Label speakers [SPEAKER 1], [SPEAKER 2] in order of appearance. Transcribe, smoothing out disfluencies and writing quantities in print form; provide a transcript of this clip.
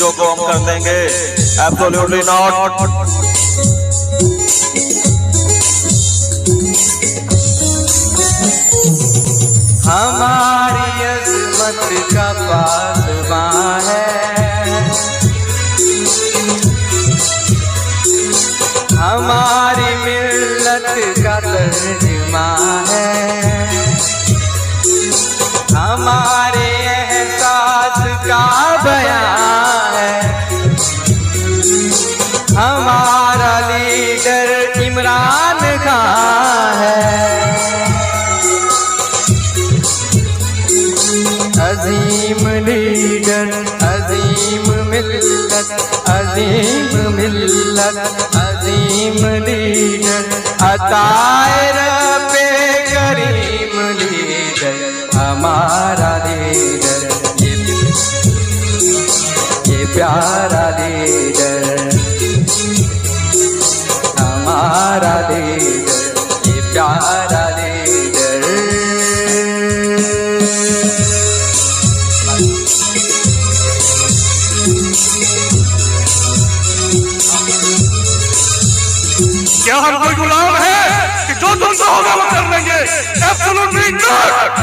[SPEAKER 1] चीजों को हम कर देंगे? Absolutely not.
[SPEAKER 2] हमारी अजमत का पासबां है, हमारी मिल्लत का तर्जुमा है, हमारे एहसास का बयान है, हमारा लीडर इमरान खान है। अजीम लीडर, अजीम मिल्लत, अजीम मिल्लत, अजीम लीडर, अताए रब्बे करीम लीडर, हमारा लीडर, ये प्यारा लीडर, हमारा लीडर, ये प्यारा लीडर।
[SPEAKER 3] क्या हम कोई गुलाम है कि जो तुम कहोगे वो कर लेंगे? Absolutely not.